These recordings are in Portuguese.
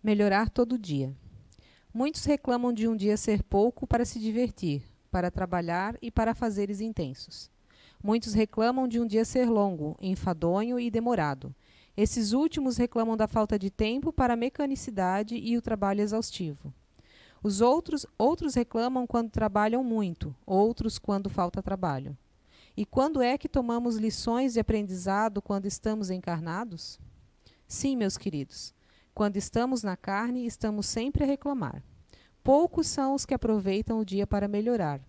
Melhorar todo dia. Muitos reclamam de um dia ser pouco para se divertir, para trabalhar e para afazeres intensos. Muitos reclamam de um dia ser longo, enfadonho e demorado. Esses últimos reclamam da falta de tempo para a mecanicidade e o trabalho exaustivo. Os outros reclamam quando trabalham muito, outros quando falta trabalho. E quando é que tomamos lições de aprendizado quando estamos encarnados? Sim, meus queridos, quando estamos na carne, estamos sempre a reclamar. Poucos são os que aproveitam o dia para melhorar.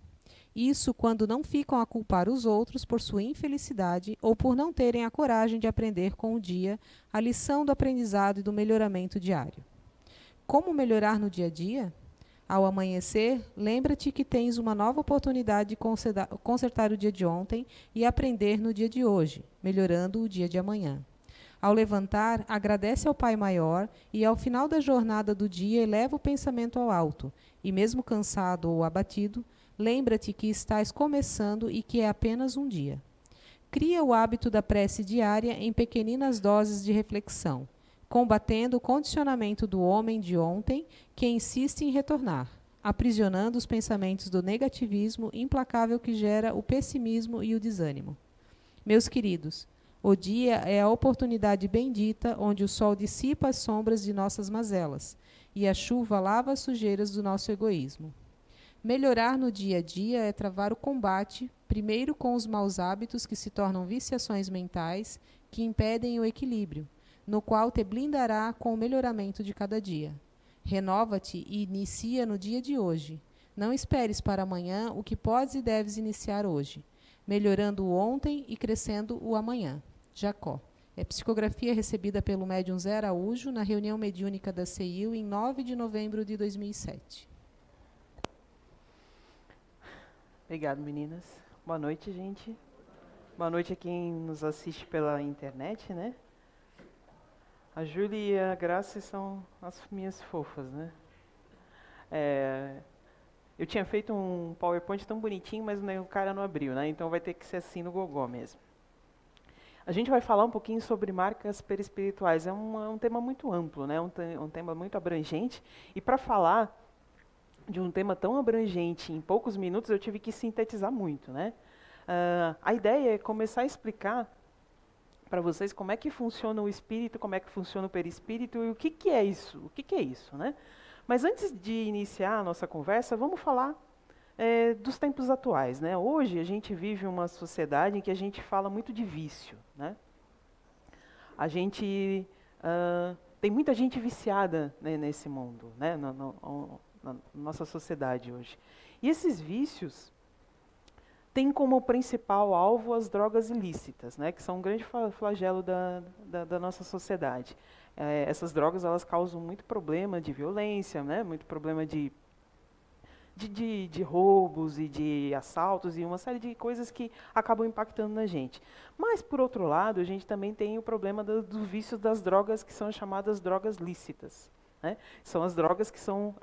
Isso quando não ficam a culpar os outros por sua infelicidade ou por não terem a coragem de aprender com o dia a lição do aprendizado e do melhoramento diário. Como melhorar no dia a dia? Ao amanhecer, lembra-te que tens uma nova oportunidade de consertar o dia de ontem e aprender no dia de hoje, melhorando o dia de amanhã. Ao levantar, agradece ao Pai Maior e, ao final da jornada do dia, eleva o pensamento ao alto. E mesmo cansado ou abatido, lembra-te que estás começando e que é apenas um dia. Cria o hábito da prece diária em pequeninas doses de reflexão, combatendo o condicionamento do homem de ontem que insiste em retornar, aprisionando os pensamentos do negativismo implacável que gera o pessimismo e o desânimo. Meus queridos, o dia é a oportunidade bendita onde o sol dissipa as sombras de nossas mazelas e a chuva lava as sujeiras do nosso egoísmo. Melhorar no dia a dia é travar o combate, primeiro com os maus hábitos que se tornam viciações mentais que impedem o equilíbrio, no qual te blindará com o melhoramento de cada dia. Renova-te e inicia no dia de hoje. Não esperes para amanhã o que podes e deves iniciar hoje, melhorando o ontem e crescendo o amanhã. Jacó. É psicografia recebida pelo médium Zé Araújo na reunião mediúnica da CEIU em 9 de novembro de 2007. Obrigado, meninas. Boa noite, gente. Boa noite a quem nos assiste pela internet, né? A Júlia e a Graça são as minhas fofas, né? Eu tinha feito um PowerPoint tão bonitinho, mas o cara não abriu, né? Então vai ter que ser assim no gogó mesmo. A gente vai falar um pouquinho sobre marcas perispirituais. É um tema muito amplo, né? Um tema muito abrangente. E para falar de um tema tão abrangente em poucos minutos, eu tive que sintetizar muito, né? A ideia é começar a explicar para vocês como é que funciona o espírito, como é que funciona o perispírito e o que é isso, né? Mas antes de iniciar a nossa conversa, vamos falar dos tempos atuais, né? Hoje a gente vive uma sociedade em que a gente fala muito de vício, né? Tem muita gente viciada, né, nesse mundo, né? Na nossa sociedade hoje. E esses vícios têm como principal alvo as drogas ilícitas, né, que são um grande flagelo da nossa sociedade. Essas drogas elas causam muito problema de violência, né, muito problema de roubos e de assaltos e uma série de coisas que acabam impactando na gente. Mas, por outro lado, a gente também tem o problema do vício das drogas que são chamadas drogas lícitas, né? São as drogas que são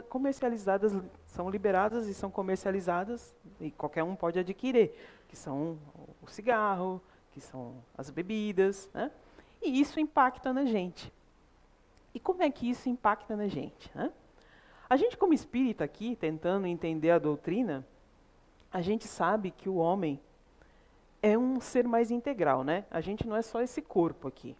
comercializadas, são liberadas e são comercializadas, e qualquer um pode adquirir, que são o cigarro, que são as bebidas, né? E isso impacta na gente. E como é que isso impacta na gente, né? A gente, como espírita aqui, tentando entender a doutrina, a gente sabe que o homem é um ser mais integral, né? A gente não é só esse corpo aqui.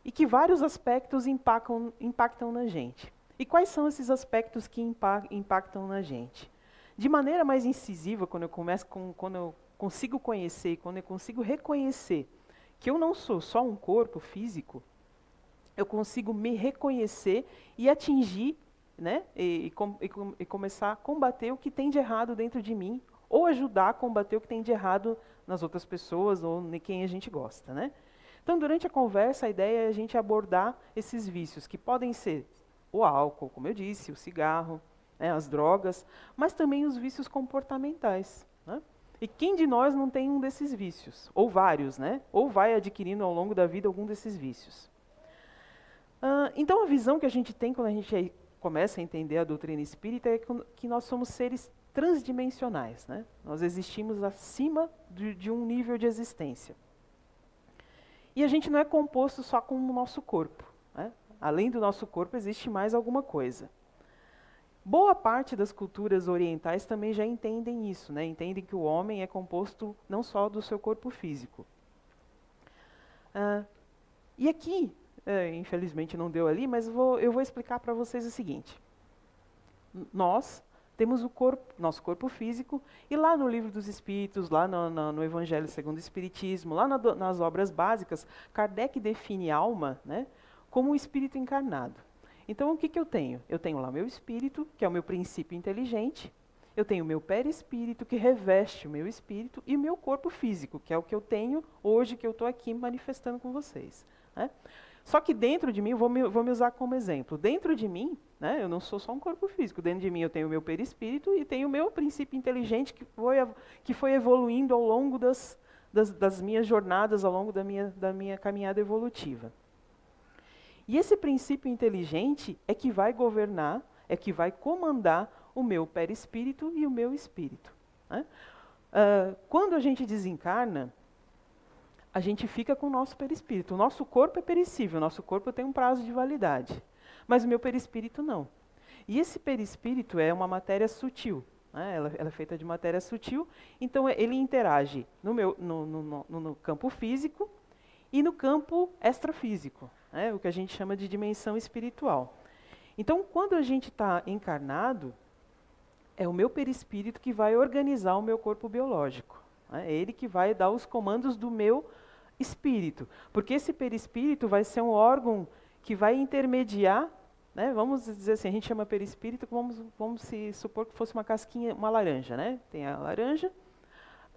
E que vários aspectos impactam na gente. E quais são esses aspectos que impactam na gente? De maneira mais incisiva, quando eu consigo conhecer, quando eu consigo reconhecer que eu não sou só um corpo físico, eu consigo me reconhecer e atingir, né, e começar a combater o que tem de errado dentro de mim, ou ajudar a combater o que tem de errado nas outras pessoas ou em quem a gente gosta, né? Então, durante a conversa, a ideia é a gente abordar esses vícios, que podem ser o álcool, como eu disse, o cigarro, né, as drogas, mas também os vícios comportamentais, né? E quem de nós não tem um desses vícios? Ou vários, né? Ou vai adquirindo ao longo da vida algum desses vícios. Então, a visão que a gente tem quando a gente começa a entender a doutrina espírita é que nós somos seres transdimensionais, né? Nós existimos acima de um nível de existência. E a gente não é composto só com o nosso corpo, né? Além do nosso corpo, existe mais alguma coisa. Boa parte das culturas orientais também já entendem isso, né? Entendem que o homem é composto não só do seu corpo físico. E aqui, infelizmente não deu ali, mas eu vou explicar para vocês o seguinte. Nós temos nosso corpo físico, e lá no Livro dos Espíritos, lá no Evangelho segundo o Espiritismo, lá nas obras básicas, Kardec define alma, né, como um espírito encarnado. Então, o que eu tenho? Eu tenho lá meu espírito, que é o meu princípio inteligente, eu tenho o meu perispírito, que reveste o meu espírito, e o meu corpo físico, que é o que eu tenho hoje, que eu estou aqui manifestando com vocês. Né? Só que dentro de mim, vou me usar como exemplo, dentro de mim, né, eu não sou só um corpo físico, dentro de mim eu tenho o meu perispírito e tenho o meu princípio inteligente que foi evoluindo ao longo das minhas jornadas, ao longo da minha caminhada evolutiva. E esse princípio inteligente é que vai governar, é que vai comandar o meu perispírito e o meu espírito. Né? Quando a gente desencarna, a gente fica com o nosso perispírito. O nosso corpo é perecível, o nosso corpo tem um prazo de validade, mas o meu perispírito não. E esse perispírito é uma matéria sutil, né? Ela é feita de matéria sutil, então ele interage no campo físico e no campo extrafísico, né? O que a gente chama de dimensão espiritual. Então, quando a gente está encarnado, é o meu perispírito que vai organizar o meu corpo biológico. É ele que vai dar os comandos do meu espírito. Porque esse perispírito vai ser um órgão que vai intermediar, né? Vamos dizer assim, a gente chama perispírito, vamos se supor que fosse uma casquinha, uma laranja. Né? Tem a laranja,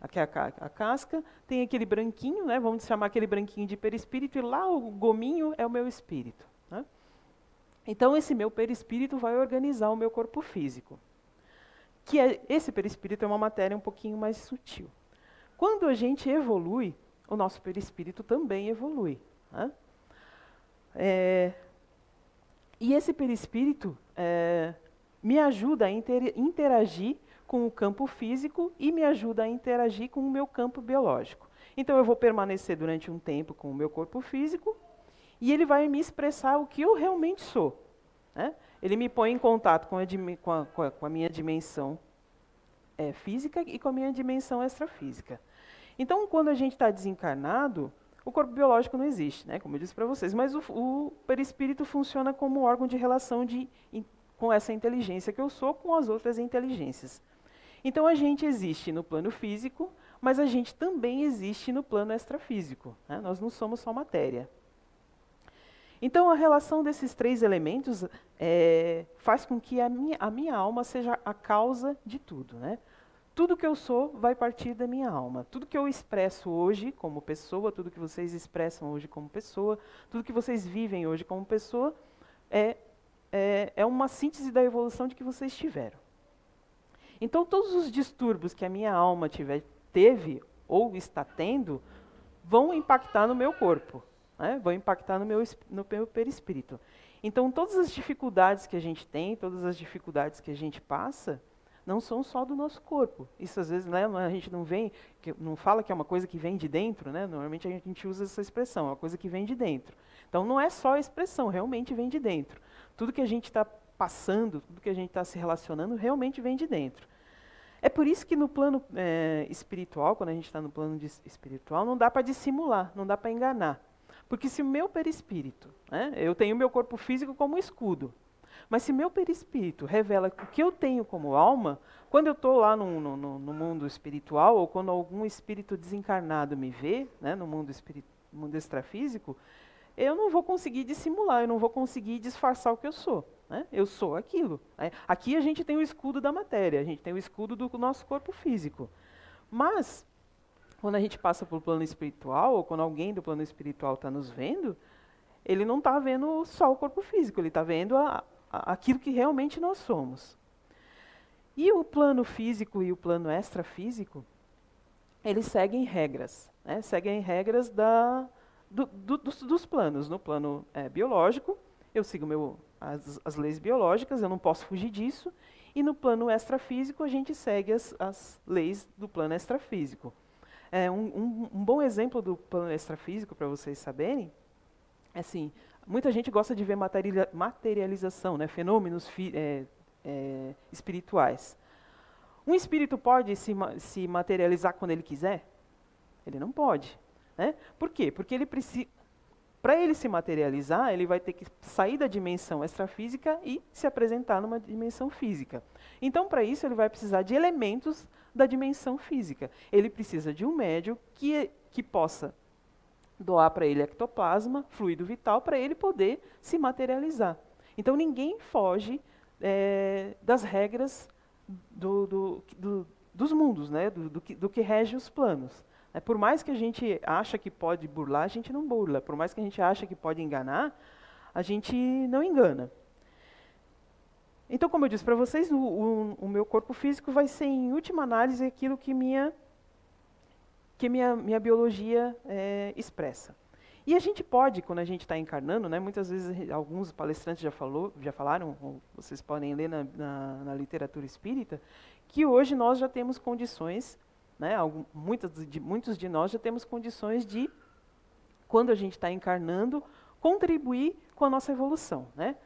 aqui é a casca, tem aquele branquinho, né? Vamos chamar aquele branquinho de perispírito, e lá o gominho é o meu espírito. Né? Então, esse meu perispírito vai organizar o meu corpo físico. Esse perispírito é uma matéria um pouquinho mais sutil. Quando a gente evolui, o nosso perispírito também evolui. Né? E esse perispírito me ajuda a interagir com o campo físico e me ajuda a interagir com o meu campo biológico. Então, eu vou permanecer durante um tempo com o meu corpo físico e ele vai me expressar o que eu realmente sou. Né? Ele me põe em contato com a minha dimensão física e com a minha dimensão extrafísica. Então, quando a gente está desencarnado, o corpo biológico não existe, né, como eu disse para vocês, mas o perispírito funciona como órgão de relação com essa inteligência que eu sou com as outras inteligências. Então, a gente existe no plano físico, mas a gente também existe no plano extrafísico. Né? Nós não somos só matéria. Então, a relação desses três elementos faz com que a minha alma seja a causa de tudo. Né? Tudo que eu sou vai partir da minha alma. Tudo que eu expresso hoje como pessoa, tudo que vocês expressam hoje como pessoa, tudo que vocês vivem hoje como pessoa, é uma síntese da evolução de que vocês tiveram. Então, todos os distúrbios que a minha alma teve ou está tendo vão impactar no meu corpo. Né? Vão impactar no meu perispírito. Então, todas as dificuldades que a gente tem, todas as dificuldades que a gente passa, não são só do nosso corpo. Isso, às vezes, né, a gente não fala que é uma coisa que vem de dentro, né? Normalmente a gente usa essa expressão, é uma coisa que vem de dentro. Então, não é só a expressão, realmente vem de dentro. Tudo que a gente está passando, tudo que a gente está se relacionando, realmente vem de dentro. É por isso que no plano espiritual, quando a gente está no plano espiritual, não dá para dissimular, não dá para enganar. Porque se o meu perispírito, né, eu tenho o meu corpo físico como escudo, mas se meu perispírito revela o que eu tenho como alma, quando eu estou lá no mundo espiritual, ou quando algum espírito desencarnado me vê, né, no mundo extrafísico, eu não vou conseguir dissimular, eu não vou conseguir disfarçar o que eu sou. Né? Eu sou aquilo. Né? Aqui a gente tem o escudo da matéria, a gente tem o escudo do nosso corpo físico. Mas, quando a gente passa para o plano espiritual, ou quando alguém do plano espiritual está nos vendo, ele não está vendo só o corpo físico, ele está vendo aquilo que realmente nós somos. E o plano físico e o plano extrafísico, eles seguem regras. Né? Seguem regras dos planos. No plano biológico, eu sigo as leis biológicas, eu não posso fugir disso. E no plano extrafísico, a gente segue as leis do plano extrafísico. Um bom exemplo do plano extrafísico, para vocês saberem, é assim, muita gente gosta de ver materialização, né? Fenômenos espirituais. Um espírito pode se materializar quando ele quiser? Ele não pode. Né? Por quê? Porque ele precisa, para ele se materializar, ele vai ter que sair da dimensão extrafísica e se apresentar numa dimensão física. Então, para isso, ele vai precisar de elementos da dimensão física. Ele precisa de um médium que possa doar para ele ectoplasma, fluido vital, para ele poder se materializar. Então, ninguém foge das regras dos mundos, né? do que rege os planos. Por mais que a gente acha que pode burlar, a gente não burla. Por mais que a gente acha que pode enganar, a gente não engana. Então, como eu disse para vocês, o meu corpo físico vai ser, em última análise, aquilo que minha biologia expressa. E a gente pode, quando a gente está encarnando, né, muitas vezes alguns palestrantes já falaram, ou vocês podem ler na literatura espírita, que hoje nós já temos condições, né, muitos de nós já temos condições de, quando a gente está encarnando, contribuir com a nossa evolução. Né?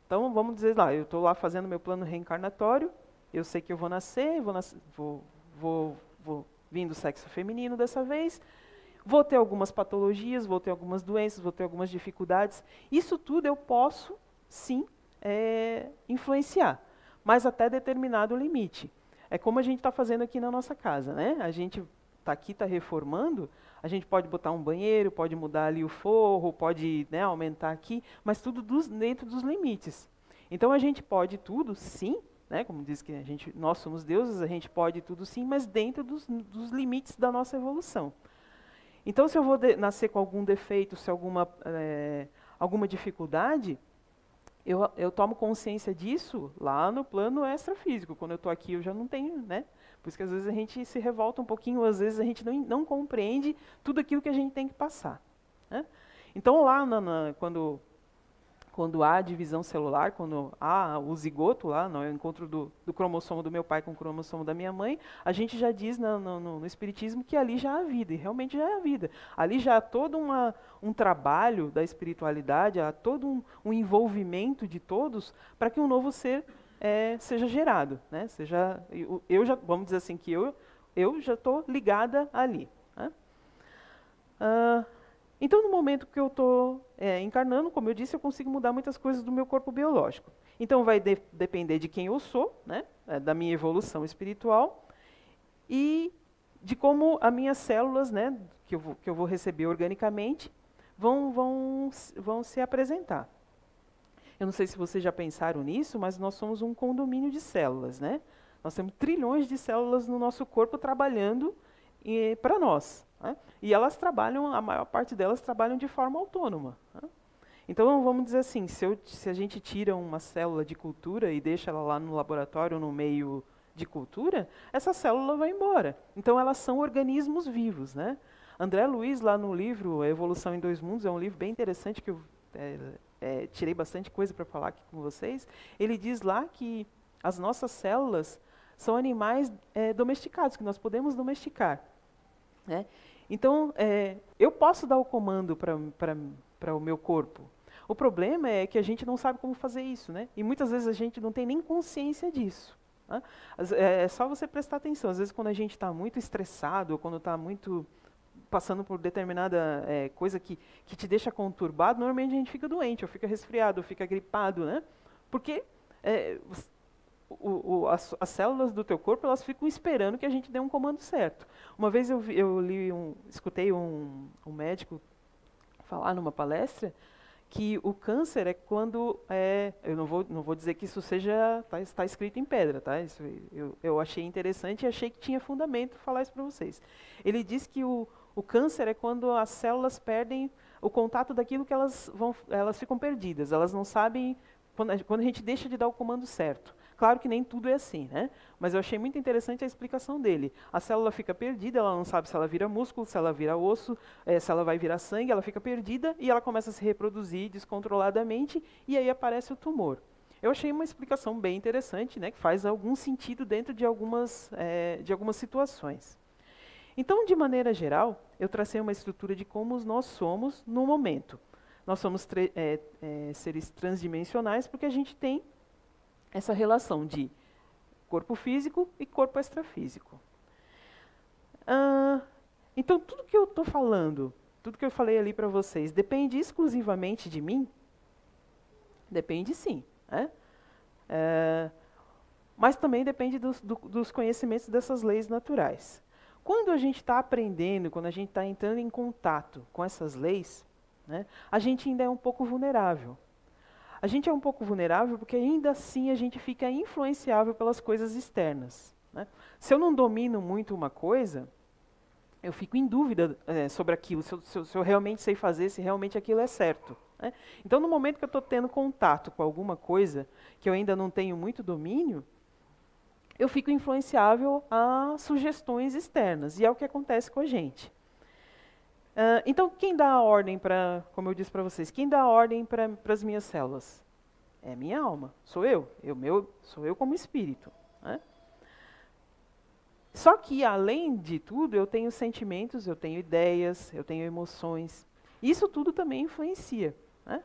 Então, vamos dizer lá, eu estou lá fazendo meu plano reencarnatório, eu sei que eu vou nascer, vou vir do sexo feminino dessa vez, vou ter algumas patologias, vou ter algumas doenças, vou ter algumas dificuldades. Isso tudo eu posso, sim, influenciar, mas até determinado limite. É como a gente está fazendo aqui na nossa casa, né? A gente está aqui, está reformando, a gente pode botar um banheiro, pode mudar ali o forro, pode, né, aumentar aqui, mas tudo dentro dos limites. Então a gente pode tudo, sim, né? Como diz que nós somos deuses, a gente pode tudo sim, mas dentro dos limites da nossa evolução. Então, se eu vou nascer com algum defeito, se alguma dificuldade, eu tomo consciência disso lá no plano extrafísico. Quando eu estou aqui, eu já não tenho, né? Por isso que às vezes a gente se revolta um pouquinho, às vezes a gente não compreende tudo aquilo que a gente tem que passar. Né? Então, lá quando há a divisão celular, quando há o zigoto lá, o encontro do cromossomo do meu pai com o cromossomo da minha mãe, a gente já diz no Espiritismo que ali já há vida, e realmente já é a vida. Ali já há todo um trabalho da espiritualidade, há todo um envolvimento de todos para que um novo ser seja gerado. Né? Vamos dizer assim, que eu já estou ligada ali. Né? Então, no momento que eu estou encarnando, como eu disse, eu consigo mudar muitas coisas do meu corpo biológico. Então, vai depender de quem eu sou, né, da minha evolução espiritual, e de como as minhas células, né, que eu vou receber organicamente, vão se apresentar. Eu não sei se vocês já pensaram nisso, mas nós somos um condomínio de células. Né? Nós temos trilhões de células no nosso corpo trabalhando para nós. Né? E elas trabalham, a maior parte delas trabalham de forma autônoma. Né? Então, vamos dizer assim, se a gente tira uma célula de cultura e deixa ela lá no laboratório, no meio de cultura, essa célula vai embora. Então, elas são organismos vivos. Né? André Luiz, lá no livro A Evolução em Dois Mundos, é um livro bem interessante, que eu tirei bastante coisa para falar aqui com vocês. Ele diz lá que as nossas células são animais domesticados, que nós podemos domesticar. Né? Então, eu posso dar o comando para o meu corpo. O problema é que a gente não sabe como fazer isso. Né? E muitas vezes a gente não tem nem consciência disso. Né? É só você prestar atenção. Às vezes, quando a gente está muito estressado, ou quando está muito passando por determinada coisa que te deixa conturbado, normalmente a gente fica doente, ou fica resfriado, ou fica gripado. Né? Porque as células do teu corpo, elas ficam esperando que a gente dê um comando certo. Uma vez eu escutei um médico falar numa palestra que o câncer é quando eu não vou dizer que isso está escrito em pedra, tá? Isso eu achei interessante e achei que tinha fundamento falar isso para vocês. Ele diz que o câncer é quando as células perdem o contato daquilo que elas ficam perdidas. Elas não sabem quando a gente deixa de dar o comando certo. Claro que nem tudo é assim, né? Mas eu achei muito interessante a explicação dele. A célula fica perdida, ela não sabe se ela vira músculo, se ela vira osso, se ela vai virar sangue, ela fica perdida e ela começa a se reproduzir descontroladamente e aí aparece o tumor. Eu achei uma explicação bem interessante, né? Que faz algum sentido dentro de algumas situações. Então, de maneira geral, eu tracei uma estrutura de como nós somos no momento. nós somos seres transdimensionais porque a gente tem essa relação de corpo físico e corpo extrafísico. Então, tudo que eu estou falando, tudo que eu falei ali para vocês, depende exclusivamente de mim? Depende sim. Né? Mas também depende dos conhecimentos dessas leis naturais. Quando a gente está aprendendo, quando a gente está entrando em contato com essas leis, né, a gente ainda é um pouco vulnerável. A gente é um pouco vulnerável porque ainda assim a gente fica influenciável pelas coisas externas. Né? Se eu não domino muito uma coisa, eu fico em dúvida sobre aquilo, se eu realmente sei fazer, se realmente aquilo é certo. Né? Então, no momento que eu estou tendo contato com alguma coisa que eu ainda não tenho muito domínio, eu fico influenciável a sugestões externas, e é o que acontece com a gente. Então, quem dá a ordem para, como eu disse para vocês, quem dá a ordem para as minhas células? É minha alma, sou eu. Sou eu como espírito. Né? Só que, além de tudo, eu tenho sentimentos, eu tenho ideias, eu tenho emoções. Isso tudo também influencia. Né?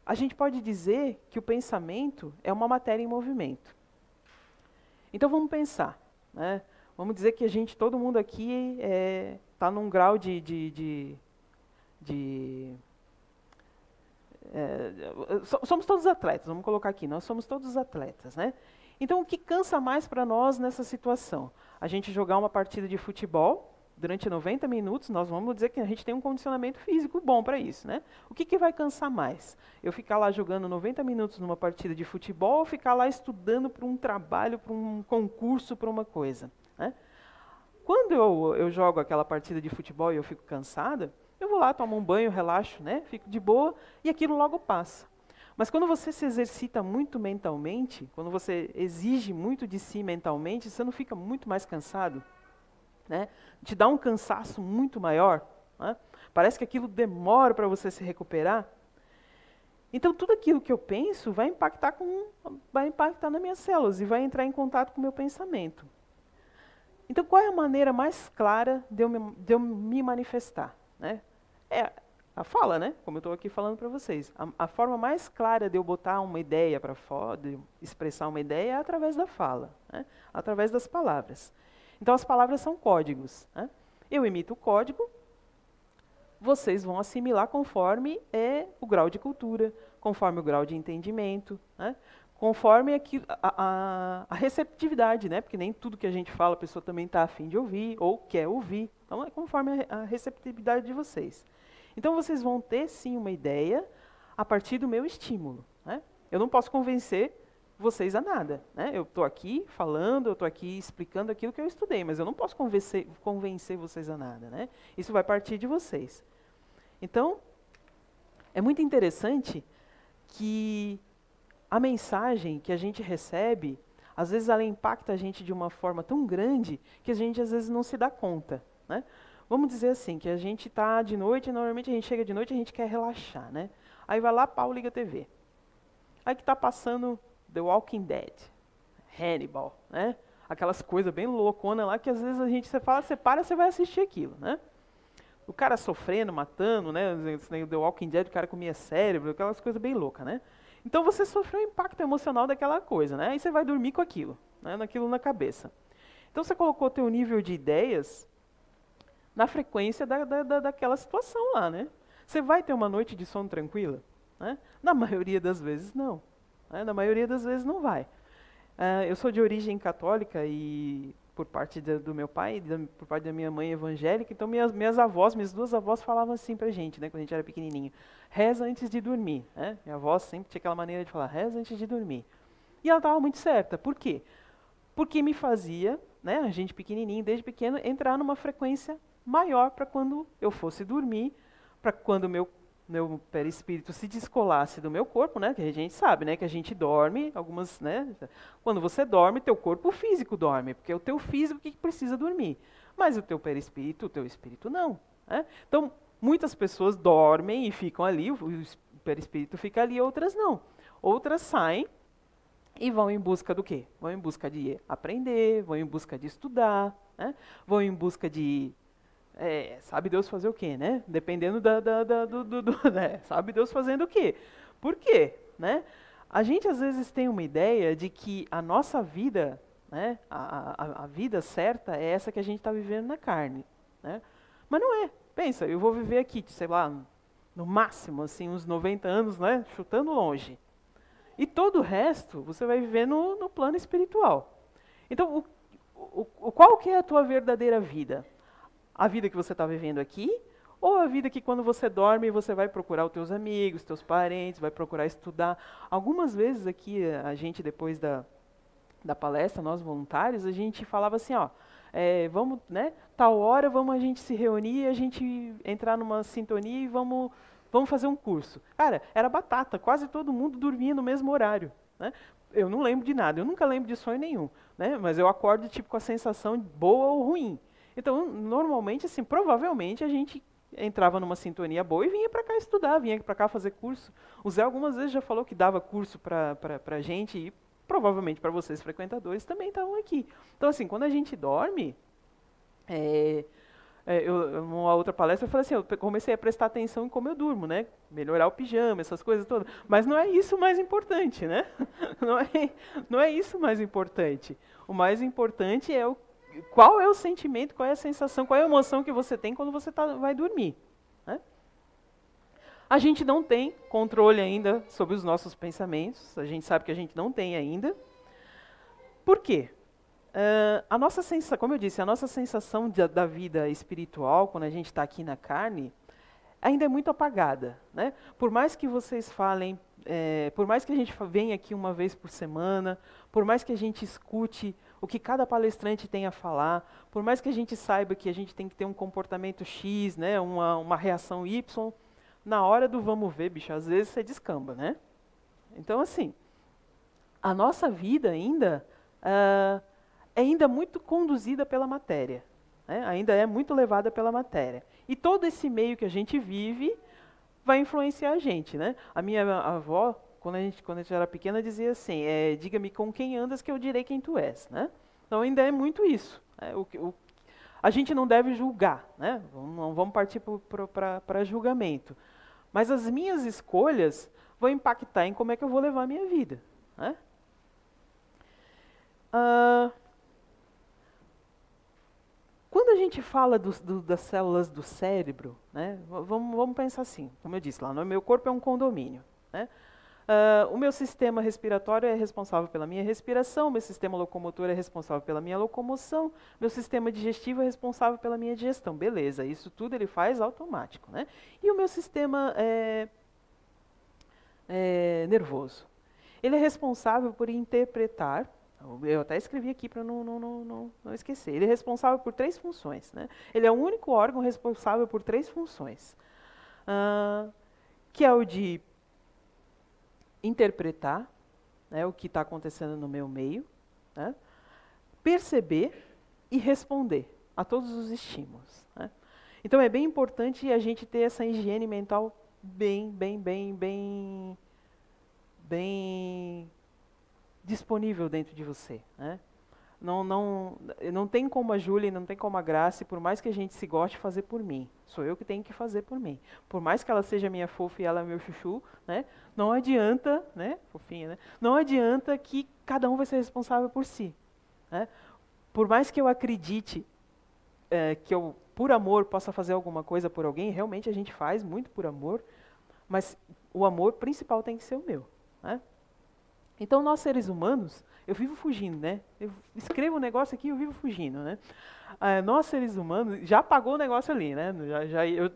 A gente pode dizer que o pensamento é uma matéria em movimento. Então, vamos pensar. Né? Vamos dizer que todo mundo aqui está num grau somos todos atletas, vamos colocar aqui, nós somos todos atletas, né? Então, o que cansa mais para nós nessa situação? A gente jogar uma partida de futebol durante 90 minutos, nós vamos dizer que a gente tem um condicionamento físico bom para isso, né? O que vai cansar mais? Eu ficar lá jogando 90 minutos numa partida de futebol ou ficar lá estudando para um trabalho, para um concurso, para uma coisa? Né? Quando eu jogo aquela partida de futebol e eu fico cansada, eu vou lá, tomo um banho, relaxo, né? Fico de boa e aquilo logo passa. Mas quando você se exercita muito mentalmente, quando você exige muito de si mentalmente, você não fica muito mais cansado? Né? Te dá um cansaço muito maior. Né? Parece que aquilo demora para você se recuperar. Então, tudo aquilo que eu penso vai impactar nas minhas células e vai entrar em contato com o meu pensamento. Então, qual é a maneira mais clara de eu me manifestar? Né? É a fala, né? Como eu estou aqui falando para vocês. A forma mais clara de eu botar uma ideia para fora, de expressar uma ideia, é através da fala, né? Através das palavras. Então, as palavras são códigos. Né? Eu emito o código, vocês vão assimilar conforme o grau de cultura, conforme o grau de entendimento, né? Conforme a receptividade, né? Porque nem tudo que a gente fala a pessoa também está a fim de ouvir ou quer ouvir. Então, é conforme a receptividade de vocês. Então, vocês vão ter, sim, uma ideia a partir do meu estímulo. Né? Eu não posso convencer vocês a nada. Né? Eu estou aqui falando, eu estou aqui explicando aquilo que eu estudei, mas eu não posso convencer vocês a nada. Né? Isso vai partir de vocês. Então, é muito interessante que a mensagem que a gente recebe, às vezes ela impacta a gente de uma forma tão grande que a gente às vezes não se dá conta. Né? Vamos dizer assim, que a gente está de noite, normalmente a gente chega de noite e a gente quer relaxar, né? Aí vai lá, pau, liga a TV. Aí que está passando The Walking Dead, Hannibal, né? Aquelas coisas bem louconas lá que às vezes você para, você vai assistir aquilo, né? O cara sofrendo, matando, né? The Walking Dead, o cara comia cérebro, aquelas coisas bem loucas, né? Então você sofreu o impacto emocional daquela coisa, né? Aí você vai dormir com aquilo, né? Naquilo na cabeça. Então você colocou teu nível de ideias na frequência daquela situação lá, né? Você vai ter uma noite de sono tranquila? Né? Na maioria das vezes, não. Né? Na maioria das vezes, não vai. Eu sou de origem católica e por parte do meu pai, por parte da minha mãe evangélica, então minhas duas avós falavam assim pra gente, né, quando a gente era pequenininho, reza antes de dormir. Né? Minha avó sempre tinha aquela maneira de falar, reza antes de dormir. E ela estava muito certa. Por quê? Porque me fazia, né, a gente pequenininho, desde pequeno, entrar numa frequência maior para quando eu fosse dormir, para quando meu perispírito se descolasse do meu corpo, né? Que a gente sabe, né? Que a gente dorme, né? Quando você dorme, teu corpo físico dorme, porque é o teu físico que precisa dormir. Mas o teu perispírito, o teu espírito não. Né? Então, muitas pessoas dormem e ficam ali, o perispírito fica ali, outras não. Outras saem e vão em busca do quê? Vão em busca de aprender, vão em busca de estudar, né? Vão em busca de sabe Deus fazer o quê, né? Dependendo né? Sabe Deus fazendo o quê? Por quê, né? A gente às vezes tem uma ideia de que a nossa vida, né, a vida certa é essa que a gente está vivendo na carne, né? Mas não é. Pensa, eu vou viver aqui, sei lá, no máximo, assim, uns 90 anos, né, chutando longe. E todo o resto você vai viver no plano espiritual. Então, qual que é a tua verdadeira vida? A vida que você está vivendo aqui? Ou a vida que quando você dorme você vai procurar os teus amigos, teus parentes, vai procurar estudar? Algumas vezes aqui, a gente depois da palestra, nós voluntários, a gente falava assim, ó, vamos, né, tal hora vamos a gente se reunir, a gente entrar numa sintonia e vamos fazer um curso. Cara, era batata, quase todo mundo dormia no mesmo horário, né? Eu não lembro de nada, eu nunca lembro de sonho nenhum, né? Mas eu acordo tipo com a sensação boa ou ruim. Então, normalmente, assim, provavelmente a gente entrava numa sintonia boa e vinha para cá estudar, vinha para cá fazer curso. O Zé algumas vezes já falou que dava curso para a gente e provavelmente para vocês frequentadores também estavam aqui. Então, assim, quando a gente dorme, numa outra palestra eu falei assim, eu comecei a prestar atenção em como eu durmo, né? Melhorar o pijama, essas coisas todas. Mas não é isso o mais importante, né? Não é isso o mais importante. O mais importante é qual é o sentimento, qual é a sensação, qual é a emoção que você tem quando você vai dormir, né? A gente não tem controle ainda sobre os nossos pensamentos, a gente sabe que a gente não tem ainda. Por quê? A nossa sensação, como eu disse, a nossa sensação da vida espiritual, quando a gente está aqui na carne, ainda é muito apagada, né? Por mais que vocês falem, por mais que a gente venha aqui uma vez por semana, por mais que a gente escute o que cada palestrante tem a falar, por mais que a gente saiba que a gente tem que ter um comportamento X, né, uma reação Y, na hora do vamos ver, bicho, às vezes você descamba, né? Então, assim, a nossa vida ainda é ainda muito conduzida pela matéria, né? Ainda é muito levada pela matéria. E todo esse meio que a gente vive vai influenciar a gente, né? A minha avó, quando a gente era pequena, dizia assim, diga-me com quem andas que eu direi quem tu és, né? Então ainda é muito isso, né? A gente não deve julgar, né? Não vamos partir para julgamento. Mas as minhas escolhas vão impactar em como é que eu vou levar a minha vida, né? Quando a gente fala das células do cérebro, né, vamos pensar assim, como eu disse, lá no meu corpo é um condomínio, né? O meu sistema respiratório é responsável pela minha respiração, meu sistema locomotor é responsável pela minha locomoção, meu sistema digestivo é responsável pela minha digestão. Beleza, isso tudo ele faz automático, né? E o meu sistema nervoso? Ele é responsável por interpretar, eu até escrevi aqui para não esquecer, ele é responsável por 3 funções, né? Ele é o único órgão responsável por 3 funções, que é o de interpretar, né, o que está acontecendo no meu meio, né, perceber e responder a todos os estímulos, né. Então é bem importante a gente ter essa higiene mental bem disponível dentro de você, né. Não tem como a Júlia, não tem como a Grace, por mais que a gente se goste, fazer por mim. Sou eu que tenho que fazer por mim. Por mais que ela seja minha fofa e ela é meu chuchu, né? Não adianta, né? Fofinha, né? Não adianta que cada um vai ser responsável por si, né? Por mais que eu acredite que eu, por amor, possa fazer alguma coisa por alguém, realmente a gente faz muito por amor, mas o amor principal tem que ser o meu, né? Então, nós seres humanos, eu vivo fugindo, né? Eu escrevo um negócio aqui e eu vivo fugindo, né? Nós seres humanos, já apagou o negócio ali, né?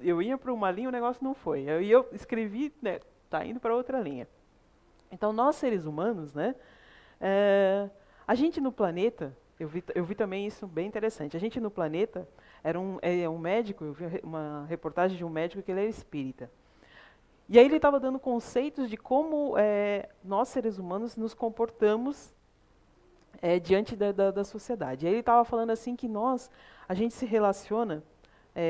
Eu ia para uma linha, o negócio não foi. Eu escrevi, né? Tá indo para outra linha. Então, nós seres humanos, né? A gente no planeta, eu vi também isso bem interessante. A gente no planeta era um médico, eu vi uma reportagem de um médico que ele era espírita. E aí ele estava dando conceitos de como nós, seres humanos, nos comportamos diante da sociedade. E aí ele estava falando assim que a gente se relaciona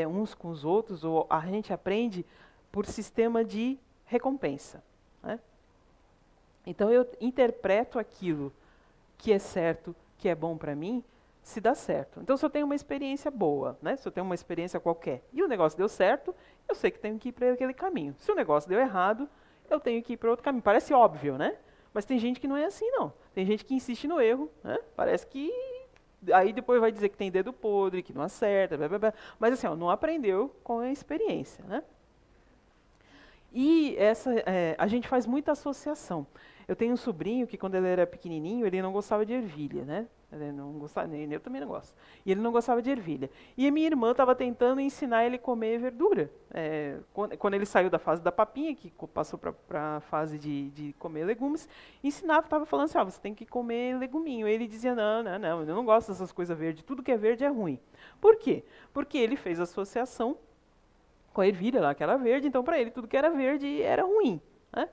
uns com os outros, ou a gente aprende por sistema de recompensa, né? Então eu interpreto aquilo que é certo, que é bom para mim, se dá certo. Então, se eu tenho uma experiência boa, né? Se eu tenho uma experiência qualquer e o negócio deu certo, eu sei que tenho que ir para aquele caminho. Se o negócio deu errado, eu tenho que ir para outro caminho. Parece óbvio, né? Mas tem gente que não é assim, não. Tem gente que insiste no erro, né? Parece que aí depois vai dizer que tem dedo podre, que não acerta, blá, blá, blá. Mas assim, ó, não aprendeu com a experiência, né? E a gente faz muita associação. Eu tenho um sobrinho que, quando ele era pequenininho, ele não gostava de ervilha, né? Ele não gostava, nem eu também não gosto. E ele não gostava de ervilha. E a minha irmã estava tentando ensinar ele a comer verdura. Quando ele saiu da fase da papinha, que passou para a fase de comer legumes, ensinava, estava falando assim, você tem que comer leguminho. Ele dizia, não, eu não gosto dessas coisas verdes, tudo que é verde é ruim. Por quê? Porque ele fez associação com a ervilha lá, que era verde, então para ele tudo que era verde era ruim, né?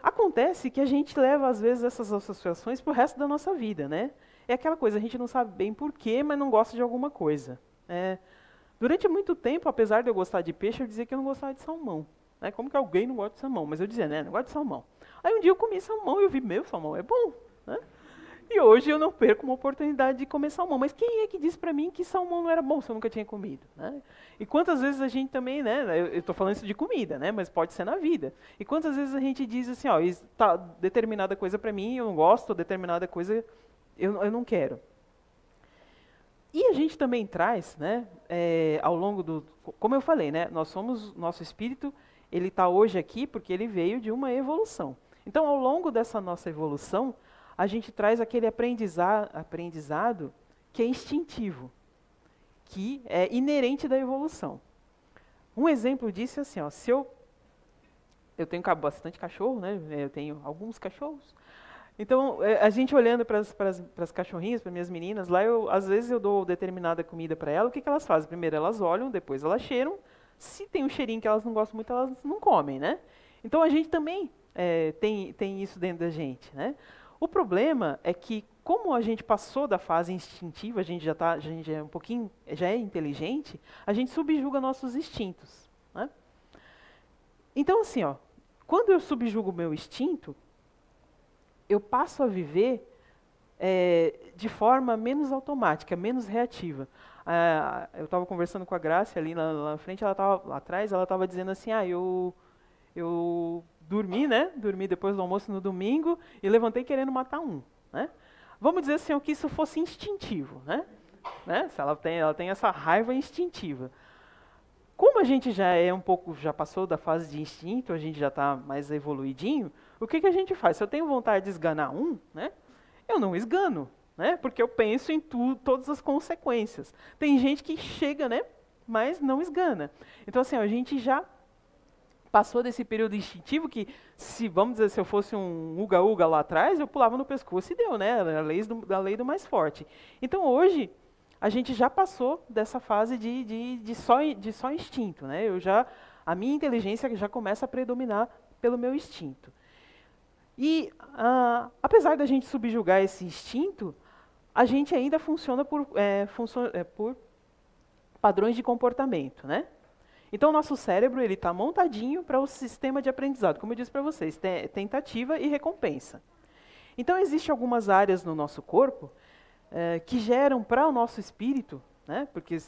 Acontece que a gente leva, às vezes, essas associações para o resto da nossa vida, né? É aquela coisa, a gente não sabe bem porquê, mas não gosta de alguma coisa. Durante muito tempo, apesar de eu gostar de peixe, eu dizia que eu não gostava de salmão. Né? Como que alguém não gosta de salmão? Mas eu dizia, né, não gosto de salmão. Aí um dia eu comi salmão e eu vi, meu, salmão é bom, né? E hoje eu não perco uma oportunidade de comer salmão. Mas quem é que disse para mim que salmão não era bom se eu nunca tinha comido? Né? E quantas vezes a gente também, né? Eu estou falando isso de comida, né? Mas pode ser na vida. E quantas vezes a gente diz assim, ó, tá, determinada coisa para mim eu não gosto, determinada coisa eu não quero. E a gente também traz, né? Ao longo do, como eu falei, né? Nosso espírito, ele está hoje aqui porque ele veio de uma evolução. Então, ao longo dessa nossa evolução, a gente traz aquele aprendizado que é instintivo, que é inerente da evolução. Um exemplo disso é assim, ó, se eu tenho bastante cachorro, né? Eu tenho alguns cachorros. Então, a gente olhando para as cachorrinhas, para minhas meninas, lá às vezes eu dou determinada comida para elas, o que elas fazem? Primeiro elas olham, depois elas cheiram. Se tem um cheirinho que elas não gostam muito, elas não comem, né? Então a gente também tem isso dentro da gente, né? O problema é que, como a gente passou da fase instintiva, a gente já é um pouquinho, já é inteligente, a gente subjuga nossos instintos, né? Então, assim, ó, quando eu subjugo o meu instinto, eu passo a viver de forma menos automática, menos reativa. Eu estava conversando com a Graça ali lá na frente, ela estava lá atrás, ela estava dizendo assim, eu dormi, né? Dormi depois do almoço no domingo e levantei querendo matar um, né? Vamos dizer assim, que isso fosse instintivo, né? Se ela tem essa raiva instintiva. Como a gente já passou da fase de instinto, a gente já está mais evoluidinho, o que a gente faz? Se eu tenho vontade de esganar um, né? Eu não esgano, né? Porque eu penso em todas as consequências. Tem gente que chega, né? Mas não esgana. Então, assim, a gente já passou desse período instintivo que, vamos dizer, se eu fosse um uga-uga lá atrás, eu pulava no pescoço e deu, né? A lei do mais forte. Então, hoje, a gente já passou dessa fase de só instinto, né? A minha inteligência já começa a predominar pelo meu instinto. E, apesar da gente subjugar esse instinto, a gente ainda funciona por padrões de comportamento, né? Então, o nosso cérebro está montadinho para o sistema de aprendizado. Como eu disse para vocês, tentativa e recompensa. Então, existem algumas áreas no nosso corpo que geram para o nosso espírito, né, porque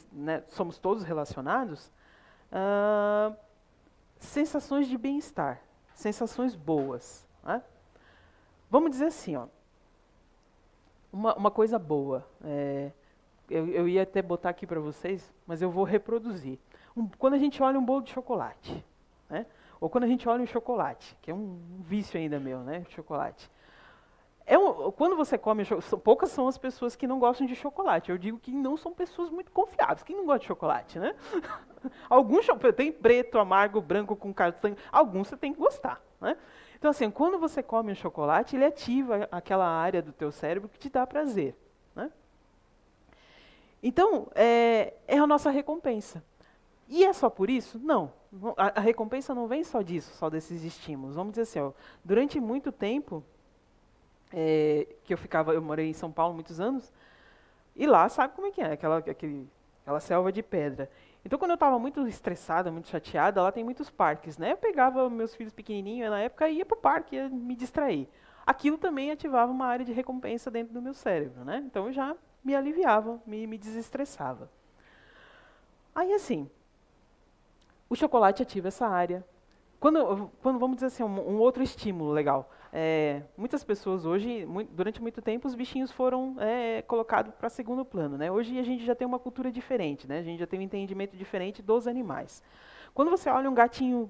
somos todos relacionados, sensações de bem-estar, sensações boas. Né? Vamos dizer assim, ó, uma coisa boa. Eu ia até botar aqui para vocês, mas eu vou reproduzir. Quando a gente olha um bolo de chocolate, né? Ou quando a gente olha um chocolate, que é um vício ainda meu, né? Chocolate. Quando você come poucas são as pessoas que não gostam de chocolate. Eu digo que não são pessoas muito confiáveis. Quem não gosta de chocolate, né? Alguns tem preto, amargo, branco com castanho. Alguns você tem que gostar, né? Então, assim, quando você come um chocolate, ele ativa aquela área do teu cérebro que te dá prazer, né? Então, é a nossa recompensa. E é só por isso? Não. A recompensa não vem só disso, só desses estímulos. Vamos dizer assim, ó, durante muito tempo, eu morei em São Paulo muitos anos, e lá sabe como é que é, aquela selva de pedra. Então, quando eu estava muito estressada, muito chateada, lá tem muitos parques, né? Eu pegava meus filhos pequenininhos na época e ia para o parque, ia me distrair. aquilo também ativava uma área de recompensa dentro do meu cérebro, né? Então eu já me aliviava, me desestressava. Aí assim, o chocolate ativa essa área. Quando vamos dizer assim, um outro estímulo legal. Muitas pessoas hoje, durante muito tempo, os bichinhos foram colocados para segundo plano, né? Hoje a gente já tem uma cultura diferente, né? A gente já tem um entendimento diferente dos animais. Quando você olha um gatinho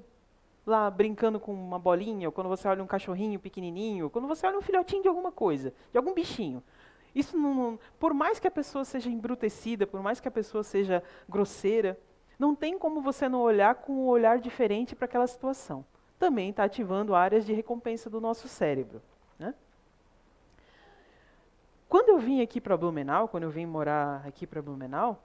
lá brincando com uma bolinha, ou quando você olha um cachorrinho pequenininho, ou quando você olha um filhotinho de alguma coisa, de algum bichinho, isso não, por mais que a pessoa seja embrutecida, por mais que a pessoa seja grosseira, não tem como você não olhar com um olhar diferente para aquela situação. Também está ativando áreas de recompensa do nosso cérebro, né? Quando eu vim aqui para Blumenau, quando eu vim morar aqui para Blumenau,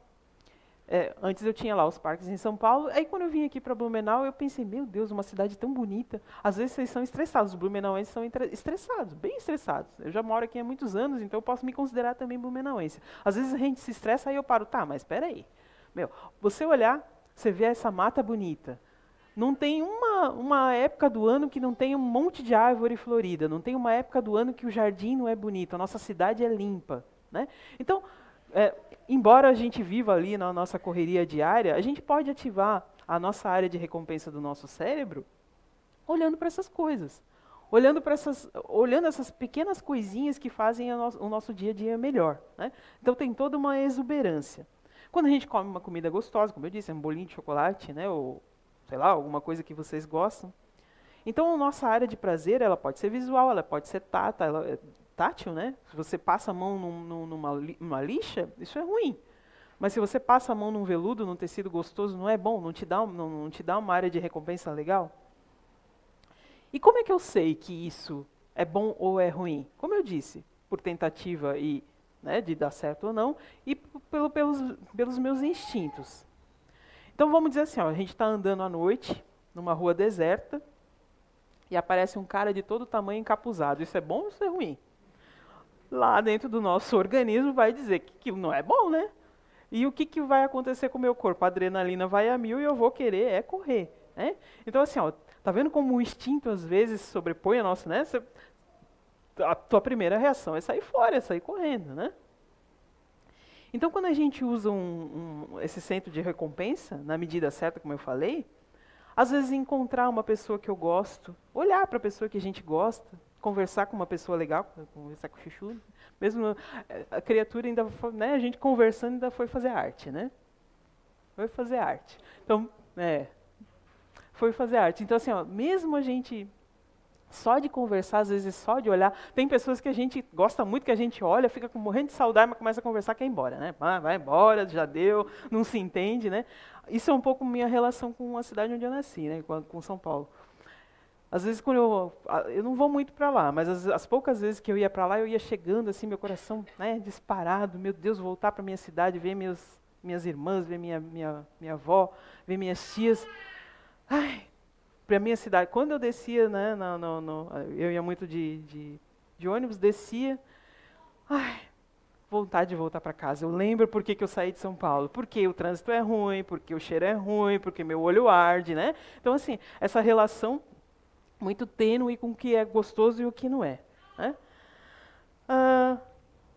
antes eu tinha lá os parques em São Paulo, aí quando eu vim aqui para Blumenau, eu pensei, meu Deus, uma cidade tão bonita. Às vezes vocês são estressados, os blumenauenses são estressados, bem estressados. Eu já moro aqui há muitos anos, então eu posso me considerar também blumenauense. Às vezes a gente se estressa, aí eu paro, tá, mas espera aí. Meu, você olhar, você vê essa mata bonita. Não tem uma época do ano que não tem um monte de árvore florida, não tem uma época do ano que o jardim não é bonito, a nossa cidade é limpa, né? Então, embora a gente viva ali na nossa correria diária, a gente pode ativar a nossa área de recompensa do nosso cérebro olhando para essas coisas, olhando essas pequenas coisinhas que fazem o nosso dia a dia melhor, né? Então tem toda uma exuberância. Quando a gente come uma comida gostosa, como eu disse, um bolinho de chocolate, né, ou sei lá, alguma coisa que vocês gostam. Então a nossa área de prazer, ela pode ser visual, ela pode ser tátil, né? Se você passa a mão numa lixa, isso é ruim. Mas se você passa a mão num veludo, num tecido gostoso, não é bom? Não te dá uma área de recompensa legal? E como é que eu sei que isso é bom ou é ruim? Como eu disse, por tentativa de dar certo ou não, e pelos meus instintos. Então vamos dizer assim, a gente está andando à noite, numa rua deserta, e aparece um cara de todo tamanho encapuzado. Isso é bom ou isso é ruim? Lá dentro do nosso organismo vai dizer que não é bom, né? E o que vai acontecer com o meu corpo? A adrenalina vai a 1000 e eu vou querer correr, né? Então assim, tá vendo como o instinto às vezes sobrepõe a nossa, né? A tua primeira reação é sair fora, é sair correndo, né? Então quando a gente usa esse centro de recompensa, na medida certa, como eu falei, às vezes encontrar uma pessoa que eu gosto, olhar para a pessoa que a gente gosta, conversar com uma pessoa legal, conversar com o chuchu, mesmo a criatura ainda foi, né, a gente conversando ainda foi fazer arte, né? Foi fazer arte. Então, foi fazer arte. Então assim, mesmo a gente só de conversar, às vezes só de olhar, tem pessoas que a gente gosta muito, que a gente olha, fica morrendo de saudade, mas começa a conversar, quer ir embora, né? Vai embora, já deu, não se entende, né? Isso é um pouco minha relação com a cidade onde eu nasci, né? Com São Paulo. Às vezes quando eu não vou muito para lá, mas as poucas vezes que eu ia para lá, eu ia chegando assim, meu coração, né, disparado, meu Deus, voltar para minha cidade, ver minhas irmãs, ver minha avó, ver minhas tias. Ai, para minha cidade. Quando eu descia, né, eu ia muito de ônibus, descia, vontade de voltar para casa. Eu lembro por que eu saí de São Paulo. Porque o trânsito é ruim, porque o cheiro é ruim, porque meu olho arde, né? Então, assim, essa relação muito tênue com o que é gostoso e o que não é, né?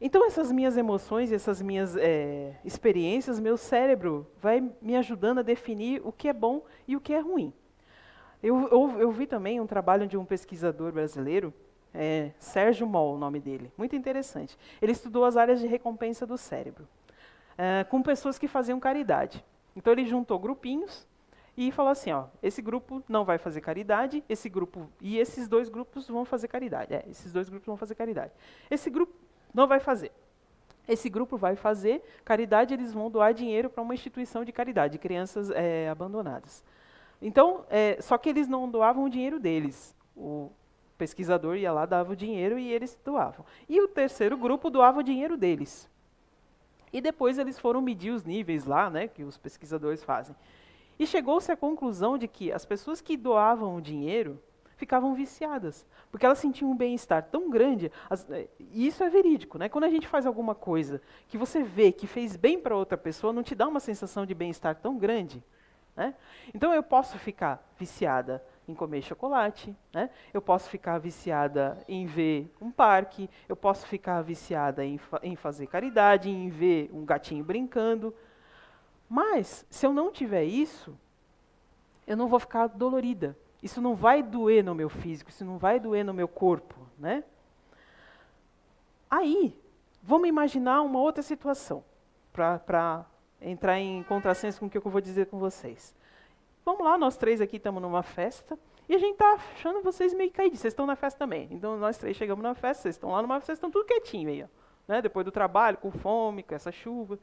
Então, essas minhas emoções, essas minhas experiências, meu cérebro vai me ajudando a definir o que é bom e o que é ruim. Eu vi também um trabalho de um pesquisador brasileiro, Sérgio Moll, o nome dele, muito interessante. Ele estudou as áreas de recompensa do cérebro, com pessoas que faziam caridade. Então ele juntou grupinhos e falou assim, esse grupo não vai fazer caridade, esse grupo e esses dois grupos vão fazer caridade. Esses dois grupos vão fazer caridade. Esse grupo não vai fazer. Esse grupo vai fazer caridade, eles vão doar dinheiro para uma instituição de caridade, de crianças abandonadas. Então, só que eles não doavam o dinheiro deles. O pesquisador ia lá, dava o dinheiro e eles doavam. E o terceiro grupo doava o dinheiro deles. E depois eles foram medir os níveis lá, né, que os pesquisadores fazem. E chegou-se à conclusão de que as pessoas que doavam o dinheiro ficavam viciadas, porque elas sentiam um bem-estar tão grande, e isso é verídico, né? Quando a gente faz alguma coisa que você vê que fez bem para outra pessoa, não te dá uma sensação de bem-estar tão grande? Né? Então eu posso ficar viciada em comer chocolate, né? Eu posso ficar viciada em ver um parque, eu posso ficar viciada em fazer caridade, em ver um gatinho brincando. Mas, se eu não tiver isso, eu não vou ficar dolorida. Isso não vai doer no meu físico, isso não vai doer no meu corpo, né? Aí, vamos imaginar uma outra situação, para entrar em contrassenso com o que eu vou dizer com vocês. Vamos lá, nós três aqui estamos numa festa, e a gente está achando vocês meio caídos, vocês estão na festa também. Então, nós três chegamos na festa, vocês estão lá numa festa, vocês estão tudo quietinho aí, ó, né? Depois do trabalho, com fome, com essa chuva,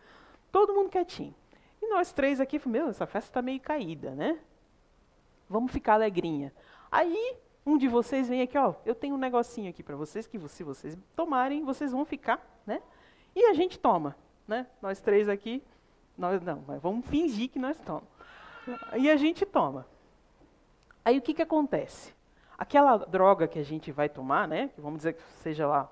todo mundo quietinho. E nós três aqui, meu, essa festa está meio caída, né? Vamos ficar alegrinha. Aí, um de vocês vem aqui, ó, eu tenho um negocinho aqui para vocês, que se vocês tomarem, vocês vão ficar, né? E a gente toma, né? Nós três aqui, nós não, mas vamos fingir que nós tomamos. E a gente toma. Aí o que acontece? Aquela droga que a gente vai tomar, né? Vamos dizer que seja lá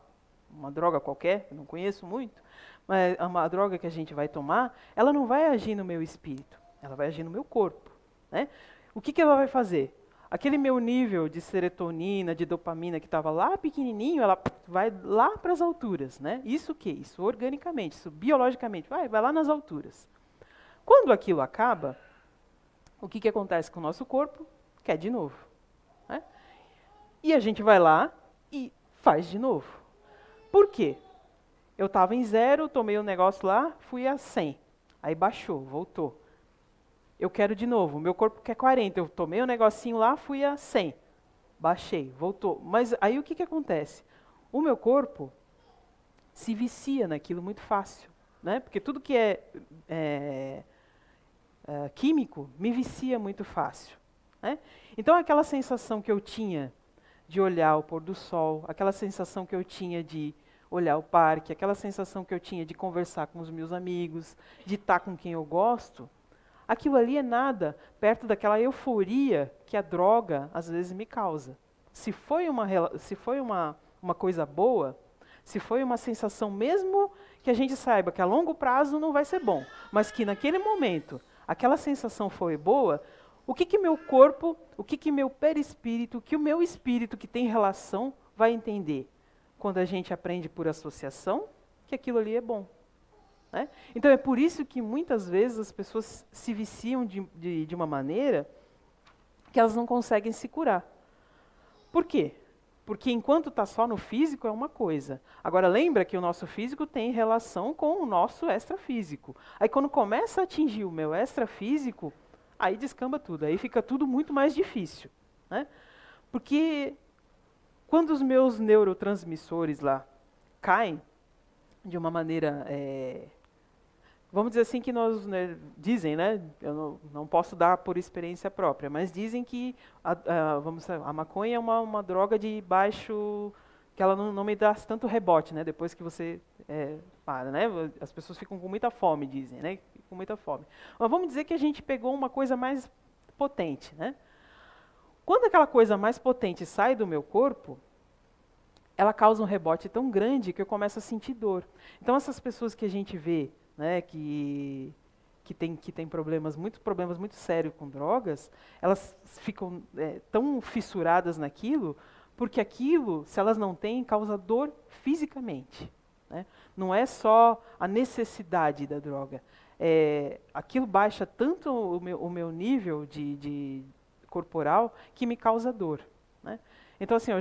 uma droga qualquer, eu não conheço muito, mas uma droga que a gente vai tomar, ela não vai agir no meu espírito, ela vai agir no meu corpo, né? O que ela vai fazer? Aquele meu nível de serotonina, de dopamina que estava lá pequenininho, ela vai lá para as alturas, né? Isso o quê? Isso organicamente, isso biologicamente, vai lá nas alturas. Quando aquilo acaba, o que acontece com o nosso corpo? Quer de novo, né? E a gente vai lá e faz de novo. Por quê? Eu estava em 0, tomei um negócio lá, fui a 100. Aí baixou, voltou. Eu quero de novo, meu corpo quer 40. Eu tomei um negocinho lá, fui a 100. Baixei, voltou. Mas aí o que acontece? O meu corpo se vicia naquilo muito fácil, né? Porque tudo que é químico me vicia muito fácil, né? Então aquela sensação que eu tinha de olhar o pôr do sol, aquela sensação que eu tinha de olhar o parque, aquela sensação que eu tinha de conversar com os meus amigos, de estar com quem eu gosto, aquilo ali é nada perto daquela euforia que a droga às vezes me causa. Se foi uma coisa boa, se foi uma sensação, mesmo que a gente saiba que a longo prazo não vai ser bom, mas que naquele momento aquela sensação foi boa, o que meu corpo, o que meu perispírito, o que o meu espírito que tem relação vai entender? Quando a gente aprende por associação, que aquilo ali é bom, né? Então é por isso que muitas vezes as pessoas se viciam de uma maneira que elas não conseguem se curar. Por quê? Porque enquanto está só no físico é uma coisa. Agora lembra que o nosso físico tem relação com o nosso extrafísico. Aí quando começa a atingir o meu extrafísico, aí descamba tudo, aí fica tudo muito mais difícil, né? Porque quando os meus neurotransmissores lá caem de uma maneira, vamos dizer assim que dizem, né? Eu não posso dar por experiência própria, mas dizem que a maconha é uma droga de baixo, que ela não me dá tanto rebote, né? Depois que você para, né? As pessoas ficam com muita fome, dizem, né? Com muita fome. Mas vamos dizer que a gente pegou uma coisa mais potente, né? Quando aquela coisa mais potente sai do meu corpo, ela causa um rebote tão grande que eu começo a sentir dor. Então essas pessoas que a gente vê, né, que tem problemas muito sérios com drogas, elas ficam tão fissuradas naquilo, porque aquilo, se elas não têm, causa dor fisicamente, né? Não é só a necessidade da droga. Aquilo baixa tanto o meu nível de corporal que me causa dor, né? Então, assim,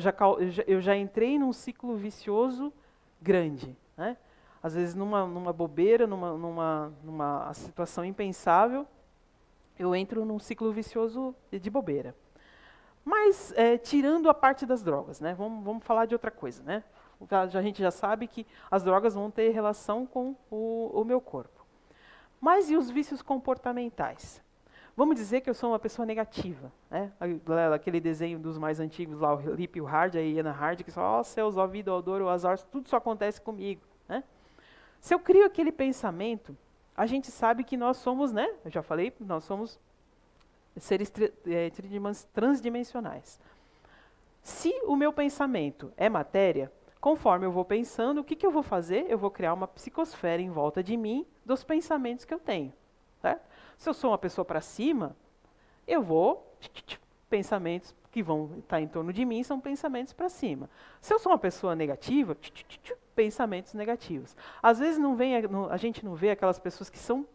eu já entrei num ciclo vicioso grande, né? Às vezes, numa bobeira, numa situação impensável, eu entro num ciclo vicioso de bobeira. Mas, tirando a parte das drogas, né? Vamos falar de outra coisa, né? A gente já sabe que as drogas vão ter relação com o meu corpo. Mas e os vícios comportamentais? Vamos dizer que eu sou uma pessoa negativa, né? Aquele desenho dos mais antigos lá, o Hip e o Hard, a Iana Hard, que só, céus, ó vida, ó dor, ó azar, tudo só acontece comigo, né? Se eu crio aquele pensamento, a gente sabe que nós somos, né? Eu já falei, nós somos seres transdimensionais. Se o meu pensamento é matéria, conforme eu vou pensando, o que eu vou fazer? Eu vou criar uma psicosfera em volta de mim dos pensamentos que eu tenho, certo? Se eu sou uma pessoa para cima, eu vou pensamentos que vão estar em torno de mim são pensamentos para cima. Se eu sou uma pessoa negativa, pensamentos negativos. Às vezes a gente não vê aquelas pessoas que são